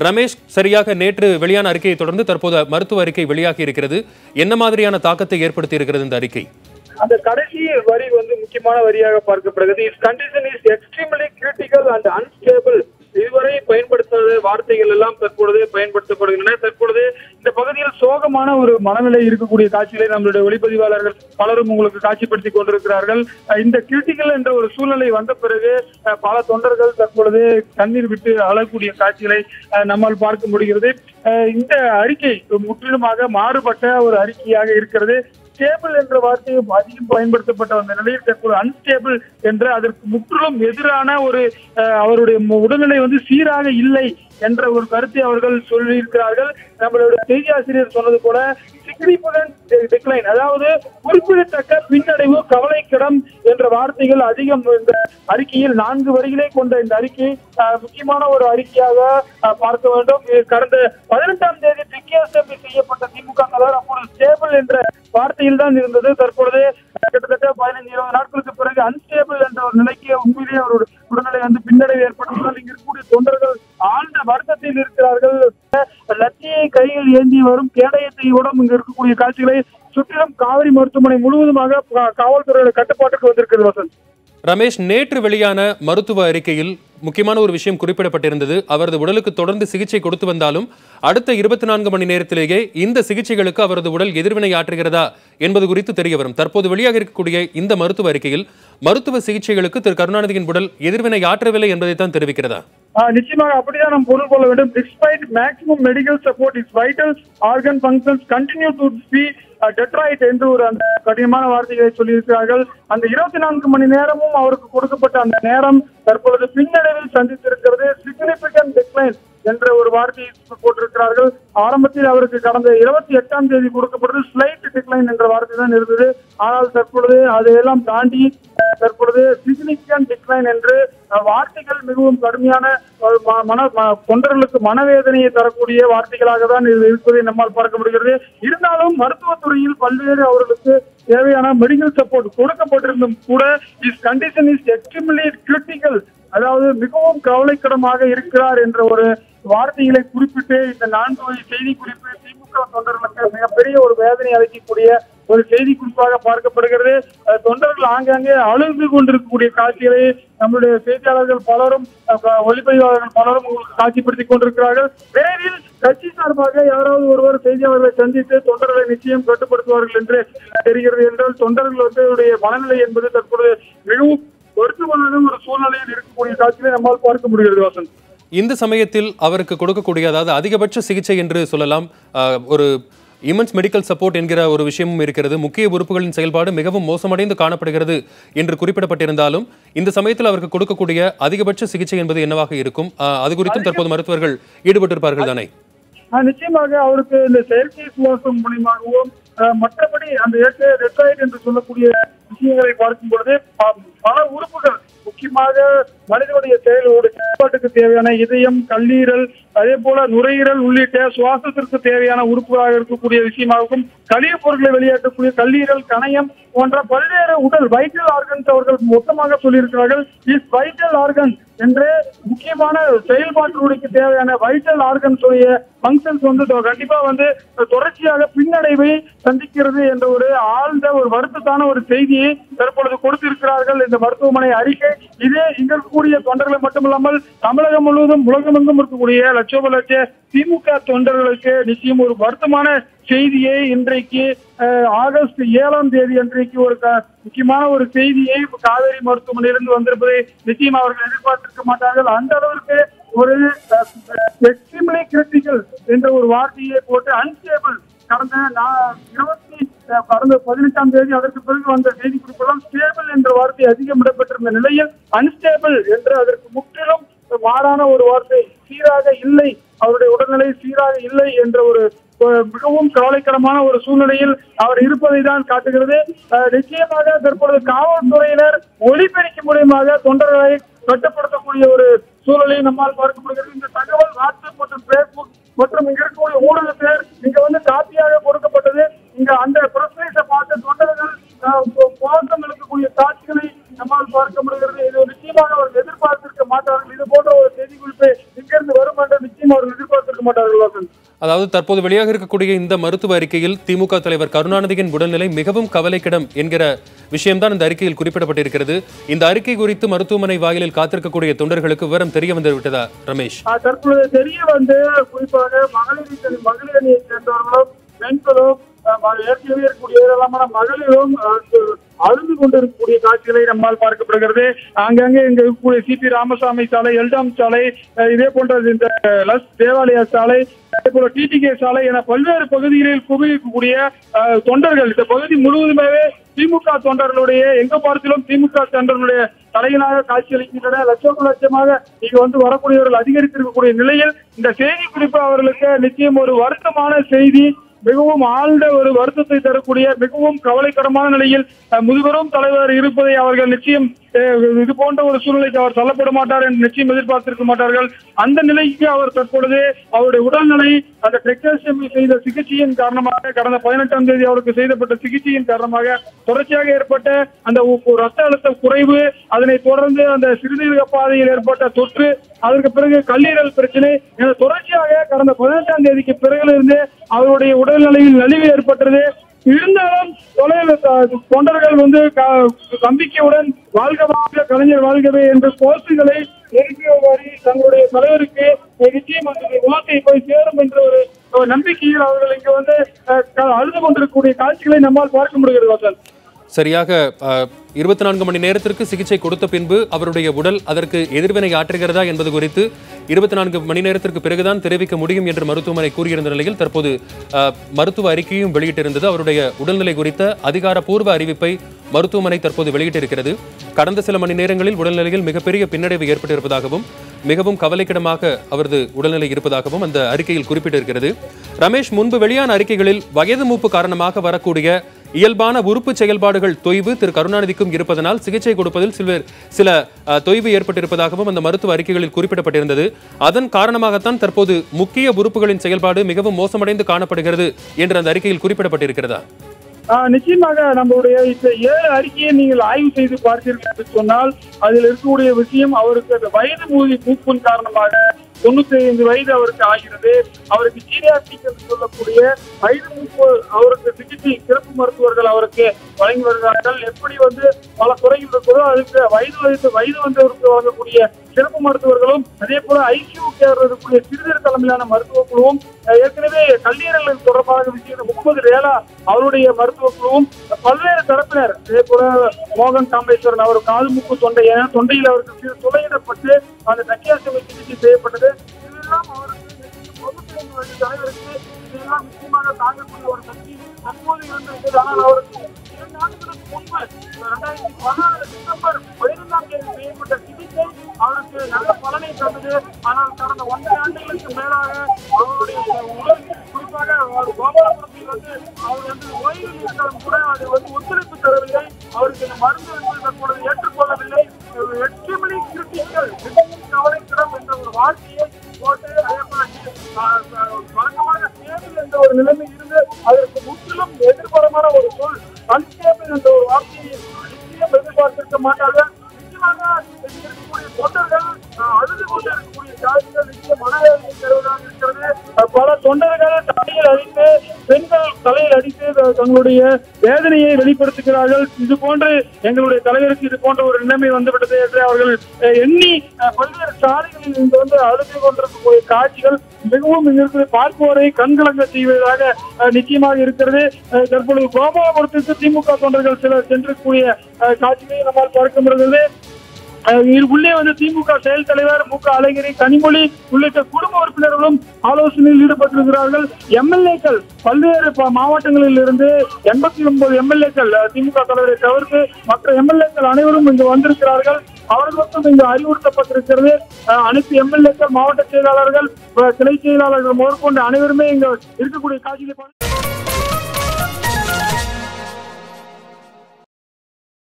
ரமேஷ், சரியாக நேற்று வெளியான அறிக்கையை தொடர்ந்து தற்போது மருத்துவ அறிக்கை வெளியாகி இருக்கிறது. என்ன மாதிரியான தாக்கத்தை ஏற்படுத்தி இருக்கிறது இந்த அறிக்கை? அந்த கடைசி வரி முக்கியமான வரியாக பார்க்கப்படுகிறது. Is condition is extremely critical and unstable. இதுவரை பயன்படுத்தாத வார்த்தைகள் எல்லாம் தற்பொழுது பயன்படுத்தப்படுகின்றன. தற்பொழுது இந்த பகுதியில் சோகமான ஒரு மனநிலை இருக்கக்கூடிய காட்சிகளை நம்மளுடைய ஒளிப்பதிவாளர்கள் பலரும் உங்களுக்கு காட்சிப்படுத்திக் கொண்டிருக்கிறார்கள். இந்த கிரிட்டிக்கல் என்ற ஒரு சூழ்நிலை வந்த பிறகு பல தொண்டர்கள் தற்பொழுது கண்ணீர் விட்டு அழக்கூடிய காட்சிகளை நம்மால் பார்க்க முடிகிறது. இந்த அறிக்கை முற்றிலுமாக மாறுபட்ட ஒரு அறிக்கையாக இருக்கிறது. ஸ்டேபிள் என்ற வார்த்தையை அதிகம் பயன்படுத்தப்பட்ட அந்த நிலையில் தற்போது அன்ஸ்டேபிள் என்ற அதற்கு முற்றிலும் எதிரான ஒரு அவருடைய உடல்நிலை சீராக இல்லை என்ற ஒரு கருத்தை அவர்கள் சொல்லியிருக்கிறார்கள். நம்மளுடைய செய்தி ஆசிரியர் சொன்னது போல சிக்னிபிகன்ட் டிக்ளைன், அதாவது குறிப்பிடத்தக்க பின்னடைவு, கவலைக்கிடம் என்ற வார்த்தைகள் அதிகம் இந்த அறிக்கையில் 4 வரிகளை கொண்ட இந்த அறிக்கை முக்கியமான ஒரு அறிக்கையாக பார்க்க வேண்டும். கடந்த 18ஆம் தேதி பிகேஎஸ்எம்பி செய்யப்பட்ட திமுக தலைவர் அப்போது ஸ்டேபிள் என்ற வார்த்தையில் தான் இருந்தது. தற்பொழுது கிட்டத்தட்ட 15-20 நாட்களுக்கு பிறகு அன்ஸ்டேபிள் என்ற ஒரு நிலைக்கு உண்மையிலேயே அவருடைய உடல்நிலை பின்னடைவு ஏற்பட்டதால் இங்கு இருக்கக்கூடிய தொண்டர்கள் ஆழ்ந்த வருத்தத்தில் இருக்கிறார்கள். லட்சியை கையில் ஏந்தி வரும் கேடயத்தையோடும் இங்கு இருக்கக்கூடிய காட்சிகளை சுற்றிலும் காவிரி மருத்துவமனை முழுவதுமாக காவல்துறையோட கட்டுப்பாட்டுக்கு வந்திருக்கிறது. வசந்த், ரமேஷ், நேற்று வெளியான மருத்துவ அறிக்கையில் முக்கியமான ஒரு விஷயம் குறிப்பிடப்பட்டிருந்தது. அவரது உடலுக்கு தொடர்ந்து சிகிச்சை கொடுத்து வந்தாலும் அடுத்த 24 மணி நேரத்திலேயே இந்த சிகிச்சைகளுக்கு அவரது உடல் எதிர்வினை ஆற்றுகிறதா என்பது குறித்து தெரிய வரும். தற்போது வெளியாக இருக்கக்கூடிய இந்த மருத்துவ அறிக்கையில் மருத்துவ சிகிச்சைகளுக்கு திரு கருணாநிதியின் உடல் எதிர்வினை ஆற்றவில்லை என்பதைத்தான் தெரிவிக்கிறதா? நிச்சயமாக அப்படிதான் நாம் பொருள் கொள்ள வேண்டும். Despite maximum medical support, its vital organ functions continue to be deteriorate என்று ஒரு அந்த கடினமான வார்த்தைகளை சொல்லியிருக்கிறார்கள். அந்த 24 மணி நேரமும் அவருக்கு கொடுக்கப்பட்ட அந்த நேரம் தற்பொழுது பின்னடைவில் சந்தித்திருக்கிறது. சிக்னிபிகன்ட் டிக்ளைன் என்ற ஒரு வார்த்தையை போட்டிருக்கிறார்கள். ஆரம்பத்தில் அவருக்கு கடந்த 28ஆம் தேதி கொடுக்கப்பட்டது ஸ்லைட் டிக்ளைன் என்ற வார்த்தை தான் இருந்தது. ஆனால் தற்பொழுது அதையெல்லாம் தாண்டி தற்பொழுது சிக்னிபிகன்ட் டிக்ளைன் என்று வார்த்தைகள் மிகவும் கடுமையான தொண்டர்களுக்கு மனவேதனையை தரக்கூடிய வார்த்தைகளாக தான் இருப்பதை நம்மால் பார்க்க முடிகிறது. இருந்தாலும் மருத்துவத்துறையில் பல்வேறு அவர்களுக்கு தேவையான மெடிக்கல் சப்போர்ட் கொடுக்கப்பட்டிருந்தும் கூட is condition is extremely critical, அதாவது மிகவும் கவலைக்கிடமாக இருக்கிறார் என்ற ஒரு வார்த்தைகளை குறிப்பிட்டு இந்த 4 வரி செய்தி குறிப்பு திமுக தொண்டர்களுக்கு மிகப்பெரிய ஒரு வேதனை அளிக்கக்கூடிய ஒரு செய்தி குறிப்பாக பார்க்கப்படுகிறது. தொண்டர்கள் ஆங்காங்கே அழுது கொண்டிருக்கக்கூடிய காட்சிகளை நம்முடைய செய்தியாளர்கள் பலரும் ஒளிப்பதிவாளர்கள் பலரும் உங்களுக்கு காட்சிப்படுத்திக் கொண்டிருக்கிறார்கள். விரைவில் கட்சி சார்பாக யாராவது ஒருவர் செய்தியாளர்களை சந்தித்து தொண்டர்களை நிச்சயம் கட்டுப்படுத்துவார்கள் என்று தெரிகிறது. என்றால் தொண்டர்களுடைய மனநிலை என்பது தற்போது மிகவும் வருத்தமான ஒரு சூழ்நிலையில் இருக்கக்கூடிய காட்சிகளை நம்மால் பார்க்க முடிகிறது. வசந்த், இந்த சமயத்தில் அவருக்கு கொடுக்கக்கூடிய, அதாவது அதிகபட்ச சிகிச்சை என்று சொல்லலாம், ஒரு இமன்ஸ் மெடிக்கல் சப்போர்ட் என்கிற ஒரு விஷயமும் இருக்கிறது. முக்கிய உறுப்புகளின் செயல்பாடு மிகவும் மோசமடைந்து காணப்படுகிறது என்று குறிப்பிடப்பட்டிருந்தாலும் இந்த சமயத்தில் அவருக்கு கொடுக்கக்கூடிய அதிகபட்ச சிகிச்சை என்பது என்னவாக இருக்கும்? அது குறித்தும் தற்போது மருத்துவர்கள் ஈடுபட்டிருப்பார்கள் தானே? நிச்சயமாக அவருக்கு இந்த செயற்கை சுவாசம் மூலியமாகவும் மற்றபடி அந்த ரெட்ராய்ட் என்று சொல்லக்கூடிய விஷயங்களை பார்க்கும் பொழுது பல உறுப்புகள், முக்கியமாக மனிதனுடைய செயல்பாட்டுக்கு தேவையான இதயம், கல்லீரல், அதே போல நுரையீரல் உள்ளிட்ட சுவாசத்திற்கு தேவையான உறுப்புகளாக இருக்கக்கூடிய விஷயமாகவும் கழிவுப் பொருட்களை வெளியேற்றக்கூடிய கல்லீரல், கணையம் போன்ற பல்வேறு உடல் வைட்டல் ஆர்கன்ஸ் அவர்கள் மொத்தமாக சொல்லியிருக்கிறார்கள். இஸ் வைட்டல் ஆர்கன் என்று முக்கியமான செயல்பாட்டுக்கு தேவையான வைட்டல் ஆர்கன்ஸ் உடைய பங்கன்ஸ் கண்டிப்பா தொடர்ச்சியாக பின்னடைவை சந்திக்கிறது என்ற ஒரு ஆழ்ந்த ஒரு வருத்தத்தான ஒரு செய்தியை தற்பொழுது கொடுத்திருக்கிறார்கள் இந்த மருத்துவமனை அறிக்கை. இதே இங்க இருக்கக்கூடிய தொண்டர்களை மட்டுமில்லாமல் தமிழகம் முழுவதும் உலகமெங்கும் இருக்கக்கூடிய லட்சோப லட்ச திமுக தொண்டர்களுக்கு நிச்சயம் ஒரு வருத்தமான செய்தியை இன்றைக்கு ஆகஸ்ட் 7ஆம் தேதி அன்றைக்கு ஒரு முக்கியமான ஒரு செய்தியை காவேரி மருத்துவமனையிலிருந்து வந்திருப்பதை நிச்சயம் அவர்கள் எதிர்பார்த்திருக்க மாட்டார்கள். அந்த அளவிற்கு ஒரு எக்ஸ்ட்ரீம்லி கிரிட்டிக்கல் என்ற ஒரு வார்த்தையை போட்டு அன்ஸ்டேபிள் கடந்த 18ஆம் தேதி அதற்கு பிறகு வந்த செய்தி குறிப்பெல்லாம் ஸ்டேபிள் என்ற வார்த்தை அதிகம் இடம்பெற்றிருந்த நிலையில் அன்ஸ்டேபிள் என்று அதற்கு முற்றிலும் மாறான ஒரு வார்த்தை, சீராக இல்லை, அவருடைய உடல்நிலை சீராக இல்லை என்ற ஒரு மிகவும் கவலைக்கிடமான ஒரு சூழ்நிலையில் அவர் இருப்பதை தான் காட்டுகிறது. நிச்சயமாக தற்பொழுது காவல்துறையினர் ஒலிபெருக்கி மூலியமாக தொண்டர்களை கட்டுப்படுத்தக்கூடிய ஒரு சூழலை நம்மால் பார்க்க முடிகிறது. இந்த தகவல் வாட்ஸ்அப் மற்றும் பேஸ்புக் மற்றும் இங்க இருக்கக்கூடிய ஊடகத்தினர் இங்க காப்பியாக கொடுக்கப்பட்டது. இங்க அந்த பிரச்சனையை பார்த்து தொண்டர்கள் போராட்டம் இருக்கக்கூடிய காட்சிகளை நம்மால் பார்க்க முடிகிறது. இது நிச்சயமாக அவர்கள் எதிர்பார்த்திருக்க மாட்டார்கள். இது போன்ற ஒரு செய்தி குறிப்பு இங்கிருந்து வரும் என்ற நிச்சயம் நிச்சயம் அவர்கள் எதிர்பார்த்திருக்க மாட்டார்கள். அதாவது தற்போது வெளியாக இருக்கக்கூடிய இந்த மருத்துவ அறிக்கையில் திமுக தலைவர் கருணாநிதியின் உடல்நிலை மிகவும் கவலைக்கிடம் என்கிற விஷயம்தான் இந்த அறிக்கையில் குறிப்பிடப்பட்டிருக்கிறது. இந்த அறிக்கை குறித்து மருத்துவமனை வாயிலில் காத்திருக்கக்கூடிய தொண்டர்களுக்கு விவரம் தெரிய வந்து விட்டதா ரமேஷ்? தற்போது தெரிய வந்து குறிப்பாக மகளிர் அணியை சேர்ந்தவர்களும் பெண்களும் ஏற்கனவே இருக்கக்கூடிய ஏராளமான மகளிரும் அழுது கொண்டிருக்கக்கூடிய காட்சிகளை நம்மால் பார்க்கப்படுகிறது. ஆங்காங்கே இங்க இருக்கக்கூடிய சிபி ராமசாமி சாலை, எல்டாம் சாலை, இதே போன்ற இந்த லஸ் தேவாலயா சாலை, அதே போல டிடிகே சாலை என பல்வேறு பகுதிகளில் குவிக்கக்கூடிய தொண்டர்கள், இந்த பகுதி முழுவதுமே திமுக தொண்டர்களுடைய, எங்க பார்த்தாலும் திமுக தொண்டர்களுடைய தலையிலாக காட்சியளிக்கின்றன. லட்சமாக இங்க வந்து வரக்கூடியவர்கள் அதிகரித்திருக்கக்கூடிய நிலையில் இந்த செய்தி குறிப்பு அவர்களுக்கு நிச்சயம் ஒரு வருத்தமான செய்தி, மிகவும் ஆழ்ந்த ஒரு வருத்தத்தை தரக்கூடிய, மிகவும் கவலைக்கிடமான நிலையில் முதுபெரும் தலைவர் இருப்பதை அவர்கள் நிச்சயம் இது போன்ற ஒரு சூழ்நிலைக்கு அவர் தள்ளப்பட மாட்டார் என்று நிச்சயம் எதிர்பார்த்திருக்க மாட்டார்கள். அந்த நிலைக்கு அவர் தற்பொழுது அவருடைய உடல்நிலை அந்த டெக்னாலஜி செய்த சிகிச்சையின் காரணமாக, கடந்த 18ஆம் தேதி அவருக்கு செய்யப்பட்ட சிகிச்சையின் காரணமாக தொடர்ச்சியாக ஏற்பட்ட அந்த ரத்த அழுத்த குறைவு, அதனை தொடர்ந்து அந்த சிறுநீரக பாதையில் ஏற்பட்ட தொற்று, அதற்கு பிறகு கல்லீரல் பிரச்சனை என தொடர்ச்சியாக கடந்த 18ஆம் தேதிக்கு பிறகிலிருந்து அவருடைய உடல்நிலையில் நலிவு ஏற்பட்டது. இருந்தாலும் தொண்டர்கள் வந்து நம்பிக்கையுடன் வாழ்க வாழ்க கலைஞர் வாழ்கவே என்ற கோஷங்களை நெருங்கியவாறு தங்களுடைய தலைவருக்கு நிச்சயம் அந்த வார்த்தை போய் சேரும் என்ற ஒரு நம்பிக்கையில் அவர்கள் இங்கு வந்து அழுது கொண்டிருக்கக்கூடிய காட்சிகளை நம்மால் பார்க்க முடிகிறது. சரியாக 24 மணி நேரத்திற்கு சிகிச்சை கொடுத்த பின்பு அவருடைய உடல் அதற்கு எதிர்வினை ஆற்றுகிறதா என்பது குறித்து 24 மணி நேரத்திற்கு பிறகுதான் தெரிவிக்க முடியும் என்று மருத்துவமனை கூறியிருந்த நிலையில் தற்போது மருத்துவ அறிக்கையும் வெளியிட்டிருந்தது. அவருடைய உடல்நிலை குறித்த அதிகாரப்பூர்வ அறிவிப்பை மருத்துவமனை தற்போது வெளியிட்டிருக்கிறது. கடந்த சில மணி நேரங்களில் உடல்நிலையில் மிகப்பெரிய பின்னடைவு ஏற்பட்டிருப்பதாகவும் மிகவும் கவலைக்கிடமாக அவரது உடல்நிலை இருப்பதாகவும் அந்த அறிக்கையில் குறிப்பிட்டிருக்கிறது. ரமேஷ், முன்பு வெளியான அறிக்கைகளில் வயது மூப்பு காரணமாக வரக்கூடிய இயல்பான உறுப்பு செயல்பாடுகள் தொய்வு திரு கருணாநிதிக்கும் இருப்பதனால் சிகிச்சை கொடுப்பதில் சில தொய்வு ஏற்பட்டிருப்பதாகவும் அந்த மருத்துவ அறிக்கைகளில் குறிப்பிடப்பட்டிருந்தது. அதன் காரணமாகத்தான் தற்போது முக்கிய உறுப்புகளின் செயல்பாடு மிகவும் மோசமடைந்து காணப்படுகிறது என்று அந்த அறிக்கையில் குறிப்பிடப்பட்டிருக்கிறதா? நிச்சயமாக நம்மளுடைய இந்த 7 அறிக்கையை நீங்கள் ஆய்வு செய்து பார்த்தீர்கள் என்று சொன்னால் அதில் இருக்கக்கூடிய விஷயம், அவருக்கு அந்த வயது மூப்பின் காரணமாக 95 வயது அவருக்கு ஆகிறது. அவருக்கு ஜீரியாட்ரிக் என்று சொல்லக்கூடிய வயது மூப்பு அவருக்கு சிகிச்சை சிறப்பு மருத்துவர்கள் அவருக்கு வழங்கி வருகிறார்கள். எப்படி வந்து பல துறைகள் இருக்கிறதோ அதுக்கு வயது வந்தவருக்கு வழங்கக்கூடிய சிறப்பு மருத்துவர்களும், அதே போல ஐசியூ கேர் இருக்கக்கூடிய சிறுநீர் தலைமையிலான மருத்துவ குழுவும், ஏற்கனவே கல்லீரல் தொடர்பாக விஷயம் முகமது ரேலா அவருடைய மருத்துவ குழுவும், பல்வேறு தரப்பினர், அதே போல மோகன் காமேஸ்வரன் அவர் காது மூக்கு தொண்டையில் அவருக்கு துளையிடப்பட்டு அந்த தக்கியாசமை சிகிச்சை செய்யப்பட்டது. இதெல்லாம் அவருக்கு தலைவருக்கு இதெல்லாம் நிச்சயமாக தாங்கக்கூடிய ஒரு சக்தி தற்போது இருந்திருக்கிறது. ஆனால் அவருக்கு 2 ஆண்டுகளுக்கு முன்பு 2016 டிசம்பர் 15ஆம் தேதி செய்யப்பட்ட சிகிச்சை அவருக்கு நல்ல பலனை தந்தது. ஆனால் கடந்த 1.5 ஆண்டுகளுக்கு மேலாக அவருடைய உடல், குறிப்பாக கோபாலபுரத்தில் வந்து அவர் வந்து ஓய்வில் இருந்தாலும் கூட அது வந்து ஒத்துழைப்பு தரவில்லை. அவருக்கு இந்த மருந்து என்பது தற்பொழுது ஏற்றுக்கொள்ளவில்லை. எக்ஸ்ட்ரீம்லி கிரிட்டிக்கல், கவலைக்கிடம் என்ற ஒரு வார்த்தையை போட்டு, அதே போல வழக்கமாக ஸ்டேபிள் என்ற ஒரு நிலைமை இருந்து அதற்கு முற்றிலும் எதிர்பாரமான ஒரு சொல் அன்ஸ்டேபிள் என்ற ஒரு வார்த்தையை நிச்சயம் எதிர்பார்த்திருக்க மாட்டார்கள். நிச்சயமாக இருக்கக்கூடிய தொண்டர்கள் அழுது கொண்டு இருக்கக்கூடிய காட்சிகள் நிச்சயம் மனவேதனை தருவதாக இருக்கிறது. பல தொண்டர்கள் தலையில் அடித்து, பெண்கள் தலையில் அடித்து தங்களுடைய வேதனையை வெளிப்படுத்துகிறார்கள். இது போன்று எங்களுடைய தலைவருக்கு இது போன்ற ஒரு நிலைமை வந்துவிட்டது என்று அவர்கள் எண்ணி பல்வேறு சாலைகளில் இங்கு வந்து அழுது கொண்டிருக்கக்கூடிய காட்சிகள் மிகவும் இங்கிருந்து பார்ப்போரை கண்கலங்க செய்வதாக நிச்சயமாக இருக்கிறது. தற்பொழுது கோபாலபுரத்திற்கு திமுக தொண்டர்கள் சிலர் சென்றக்கூடிய காட்சிகளை நம்மால் பார்க்க முடிகிறது. உள்ளே வந்து திமுக செயல் தலைவர் மு க அழகிரி, கனிமொழி உள்ளிட்ட குடும்ப உறுப்பினர்களும் ஆலோசனையில் ஈடுபட்டிருக்கிறார்கள். எம்எல்ஏக்கள் பல்வேறு மாவட்டங்களில் இருந்து 89 எம்எல்ஏக்கள் திமுக தலைவரை தவிர்த்து மற்ற எம்எல்ஏக்கள் அனைவரும் இங்கு வந்திருக்கிறார்கள். அவர்களுக்கும் இங்கு அறிவுறுத்தப்பட்டிருக்கிறது. அனைத்து எம்எல்ஏக்கள், மாவட்ட செயலாளர்கள், கிளை செயலாளர்கள் முதற்கொண்டு அனைவருமே இங்கு இருக்கக்கூடிய காட்சிகளை